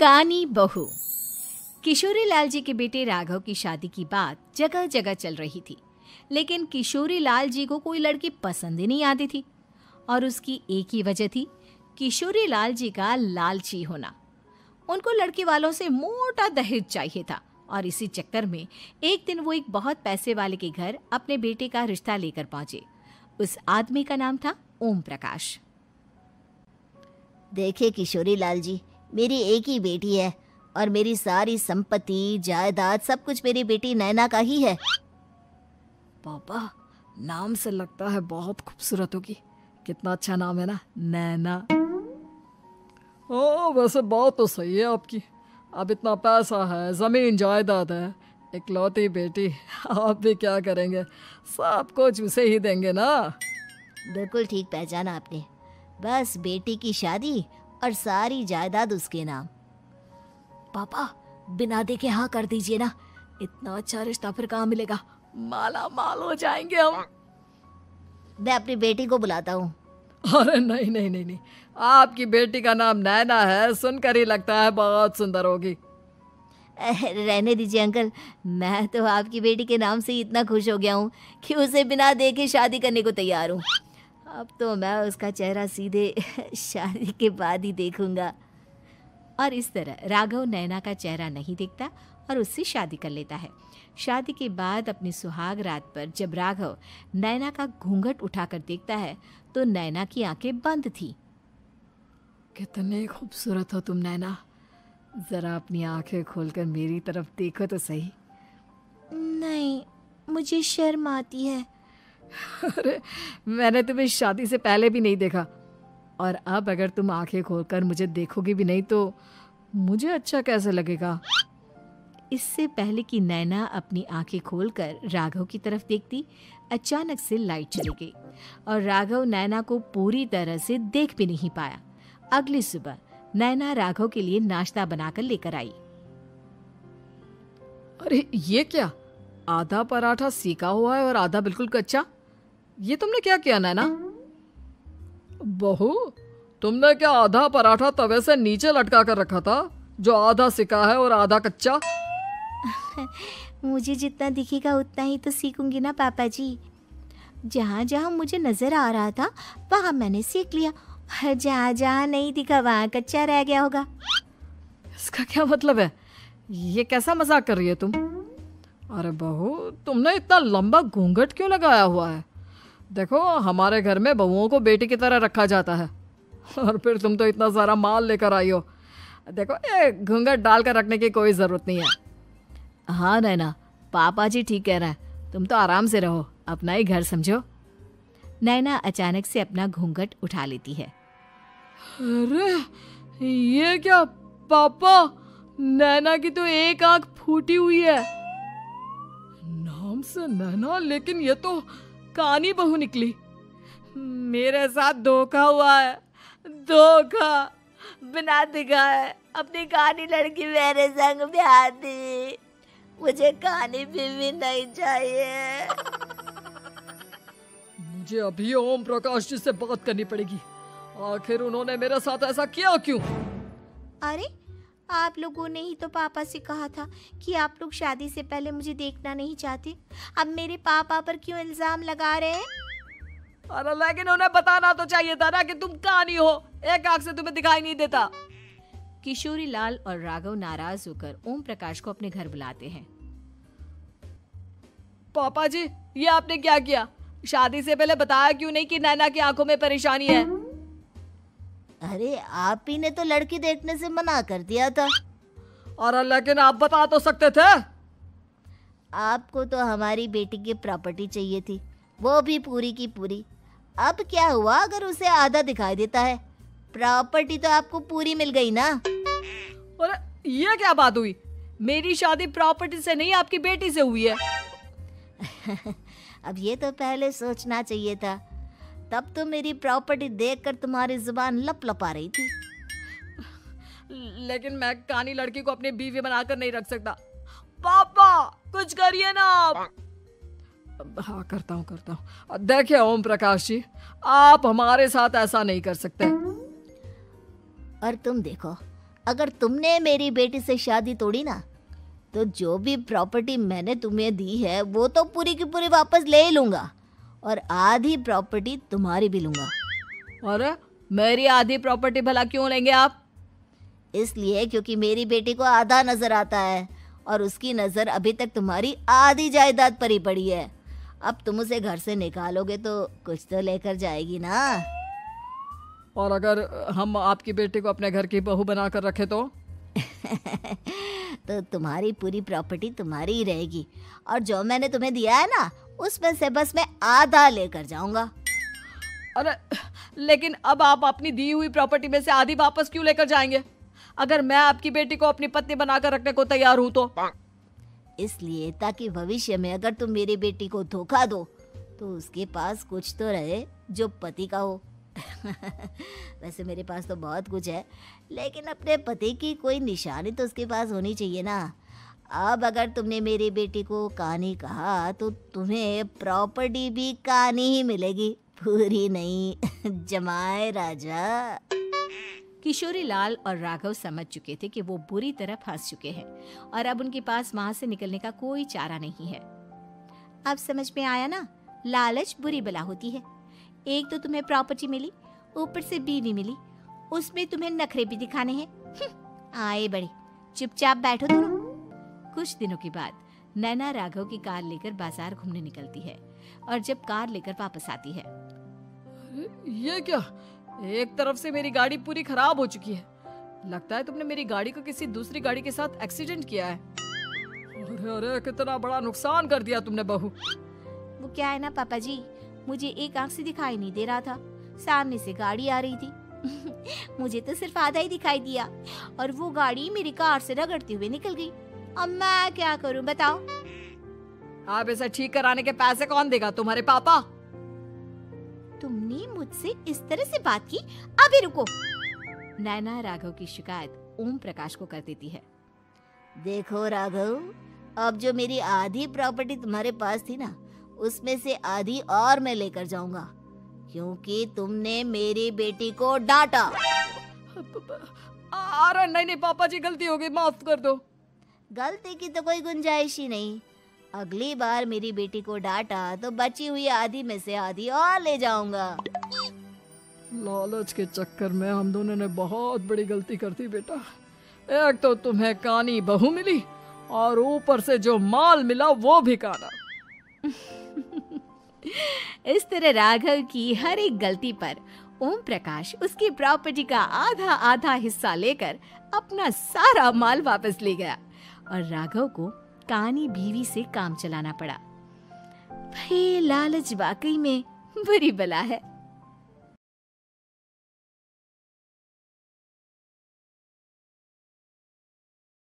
कानी बहू। किशोरी लाल जी के बेटे राघव की शादी की बात जगह जगह चल रही थी, लेकिन किशोरी लाल जी को कोई लड़की पसंद ही नहीं आती थी। और उसकी एक ही वजह थी, किशोरी लाल जी का लालची होना। उनको लड़की वालों से मोटा दहेज चाहिए था और इसी चक्कर में एक दिन वो एक बहुत पैसे वाले के घर अपने बेटे का रिश्ता लेकर पहुंचे। उस आदमी का नाम था ओम प्रकाश। देखिए किशोरी लाल जी, मेरी एक ही बेटी है और मेरी सारी संपत्ति जायदाद सब कुछ मेरी बेटी नैना का ही है। पापा, नाम से लगता है बहुत खूबसूरत होगी। कितना अच्छा नाम है ना, नैना। ओ, वैसे बात तो सही है आपकी। अब इतना पैसा है, जमीन जायदाद है, इकलौती बेटी, आप भी क्या करेंगे? सब कुछ उसे ही देंगे ना। बिल्कुल ठीक पहचाना आपने। बस बेटी की शादी और सारी जायदाद उसके नाम। पापा, बिना देखे हाँ कर दीजिए ना। इतना अच्छा रिश्ता फिर कहाँ मिलेगा? माला माल हो जाएंगे हम। मैं अपनी बेटी को बुलाता हूँ। अरे नहीं नहीं नहीं नहीं, आपकी बेटी का नाम नैना है, सुनकर ही लगता है बहुत सुंदर होगी। रहने दीजिए अंकल, मैं तो आपकी बेटी के नाम से ही इतना खुश हो गया हूँ कि उसे बिना देखे शादी करने को तैयार हूँ। अब तो मैं उसका चेहरा सीधे शादी के बाद ही देखूंगा। और इस तरह राघव नैना का चेहरा नहीं देखता और उससे शादी कर लेता है। शादी के बाद अपनी सुहाग रात पर जब राघव नैना का घूंघट उठाकर देखता है तो नैना की आंखें बंद थी। कितने खूबसूरत हो तुम नैना, जरा अपनी आंखें खोलकर मेरी तरफ देखो तो सही। नहीं, मुझे शर्म आती है। अरे, मैंने तुम्हें शादी से पहले भी नहीं देखा, और अब अगर तुम आंखें खोलकर मुझे देखोगी भी नहीं तो मुझे अच्छा कैसे लगेगा? इससे पहले कि नैना अपनी आंखें खोलकर राघव की तरफ देखती, अचानक से लाइट चली गई और राघव नैना को पूरी तरह से देख भी नहीं पाया। अगली सुबह नैना राघव के लिए नाश्ता बनाकर लेकर आई। अरे ये क्या, आधा पराठा सेका हुआ है और आधा बिल्कुल कच्चा। ये तुमने क्या किया नैना? बहू, तुमने क्या आधा पराठा तवे से नीचे लटका कर रखा था, जो आधा सिका है और आधा कच्चा? मुझे जितना दिखेगा उतना ही तो सीखूंगी ना पापा जी। जहाँ जहाँ मुझे नजर आ रहा था वहाँ मैंने सीख लिया, जहाँ जहाँ नहीं दिखा वहाँ कच्चा रह गया होगा। इसका क्या मतलब है? ये कैसा मजाक कर रही है तुम? अरे बहू, तुमने इतना लंबा घूंघट क्यों लगाया हुआ है? देखो, हमारे घर में बहुओं को बेटी की तरह रखा जाता है, और फिर तुम तो इतना सारा माल लेकर आई हो। देखो, ये घूंघट डालकर रखने की कोई ज़रूरत नहीं है। हाँ नैना, पापा जी ठीक कह रहे हैं, तुम तो आराम से रहो, अपना ही घर समझो। नैना अचानक से अपना घूंघट उठा लेती है। अरे ये क्या पापा, नैना की तो एक आंख फूटी हुई है। नाम से नैना, लेकिन ये तो कानी बहू निकली। मेरे साथ धोखा हुआ है, धोखा। बिना दिखाए अपनी कानी लड़की मेरे संग ब्याह दी। मुझे कानी बीवी नहीं चाहिए। मुझे अभी ओम प्रकाश जी से बात करनी पड़ेगी। आखिर उन्होंने मेरे साथ ऐसा किया क्यों? अरे, आप लोगों ने ही तो पापा से कहा था कि आप लोग शादी से पहले मुझे देखना नहीं चाहते। अब मेरे पापा पर क्यों इल्जाम लगा रहे हैं? अरे लेकिन उन्हें बताना तो चाहिए था ना कि तुम कानी हो, एक आंख से तुम्हें दिखाई नहीं देता। किशोरी लाल और राघव नाराज होकर ओम प्रकाश को अपने घर बुलाते हैं। पापा जी, ये आपने क्या किया? शादी से पहले बताया क्यों नहीं कि नैना की आंखों में परेशानी है? अरे, आप ही ने तो लड़की देखने से मना कर दिया था। और लेकिन आप बता तो सकते थे। आपको तो हमारी बेटी की प्रॉपर्टी चाहिए थी, वो भी पूरी की पूरी। अब क्या हुआ अगर उसे आधा दिखाई देता है? प्रॉपर्टी तो आपको पूरी मिल गई ना। अरे ये क्या बात हुई? मेरी शादी प्रॉपर्टी से नहीं, आपकी बेटी से हुई है। अब ये तो पहले सोचना चाहिए था, तब तो मेरी प्रॉपर्टी देखकर तुम्हारी जुबान लप लपा रही थी। लेकिन मैं कानी लड़की को अपनी बीवी बनाकर नहीं रख सकता। पापा, कुछ करिए ना आप। हाँ, करता हूँ। देखिए ओम प्रकाश जी, आप हमारे साथ ऐसा नहीं कर सकते। और तुम देखो, अगर तुमने मेरी बेटी से शादी तोड़ी ना, तो जो भी प्रॉपर्टी मैंने तुम्हें दी है वो तो पूरी की पूरी वापस ले ही लूँगा, और आधी प्रॉपर्टी तुम्हारी भी लूँगा। अरे मेरी आधी प्रॉपर्टी भला क्यों लेंगे आप? इसलिए क्योंकि मेरी बेटी को आधा नजर आता है और उसकी नज़र अभी तक तुम्हारी आधी जायदाद पर ही पड़ी है। अब तुम उसे घर से निकालोगे तो कुछ तो लेकर जाएगी ना। और अगर हम आपकी बेटी को अपने घर की बहू बनाकर रखे तो? तो तुम्हारी पूरी प्रॉपर्टी तुम्हारी ही रहेगी, और जो मैंने तुम्हें दिया है ना, उसमें से बस मैं आधा लेकर जाऊंगा। अरे लेकिन अब आप अपनी दी हुई प्रॉपर्टी में से आधी वापस क्यों लेकर जाएंगे? अगर मैं आपकी बेटी को अपनी पत्नी बनाकर रखने को तैयार हूं तो? इसलिए ताकि भविष्य में अगर तुम मेरी बेटी को धोखा दो तो उसके पास कुछ तो रहे जो पति का हो। वैसे मेरे पास तो बहुत कुछ है, लेकिन अपने पति की कोई निशानी तो उसके पास होनी चाहिए ना। अब अगर तुमने मेरी बेटी को कानी कहा तो तुम्हें प्रॉपर्टी भी कानी ही मिलेगी, पूरी नहीं। जमाए राजा। किशोरी लाल और राघव समझ चुके थे कि वो बुरी तरह फंस चुके हैं और अब उनके पास वहां से निकलने का कोई चारा नहीं है। अब समझ में आया ना, लालच बुरी बला होती है। एक तो तुम्हें प्रॉपर्टी मिली, ऊपर से बीवी मिली, उसमें तुम्हें नखरे भी दिखाने हैं। आए बड़े, चुपचाप बैठो दोनों। कुछ दिनों के बाद नैना राघव की कार लेकर बाजार घूमने निकलती है और जब कार लेकर वापस आती है, ये क्या? एक तरफ से मेरी गाड़ी पूरी खराब हो चुकी है। लगता है तुमने मेरी गाड़ी को किसी दूसरी गाड़ी के साथ एक्सीडेंट किया है। अरे अरे कितना बड़ा नुकसान कर दिया तुमने बहू। वो क्या है ना पापा जी, मुझे एक आंख से दिखाई नहीं दे रहा था, सामने से गाड़ी आ रही थी। मुझे तो सिर्फ आधा ही दिखाई दिया और वो गाड़ी मेरी कार से रगड़ते हुए निकल गई। अब मैं क्या करूं बताओ? आप इसे ठीक कराने के पैसे कौन देगा? तुम्हारे पापा। तुमने मुझसे इस तरह से बात की? अभी रुको। नैना राघव की शिकायत ओम प्रकाश को कर देती है। देखो राघव, अब जो मेरी आधी प्रॉपर्टी तुम्हारे पास थी ना, उसमें से आधी और मैं लेकर जाऊंगा, क्योंकि तुमने मेरी बेटी को डांटा। अरे नहीं नहीं पापा जी, गलती हो गई, माफ कर दो। गलती की तो कोई गुंजाइश ही नहीं। अगली बार मेरी बेटी को डांटा तो बची हुई आधी में से आधी और ले जाऊंगा। लालच के चक्कर में हम दोनों ने बहुत बड़ी गलती कर दी बेटा। एक तो तुम्हें कानी बहू मिली और ऊपर से जो माल मिला वो भी काना। इस तरह राघव की हर एक गलती पर ओम प्रकाश उसकी प्रॉपर्टी का आधा आधा हिस्सा लेकर अपना सारा माल वापस ले गया और राघव को कानी बीवी से काम चलाना पड़ा। भाई लालच वाकई में बुरी बला है।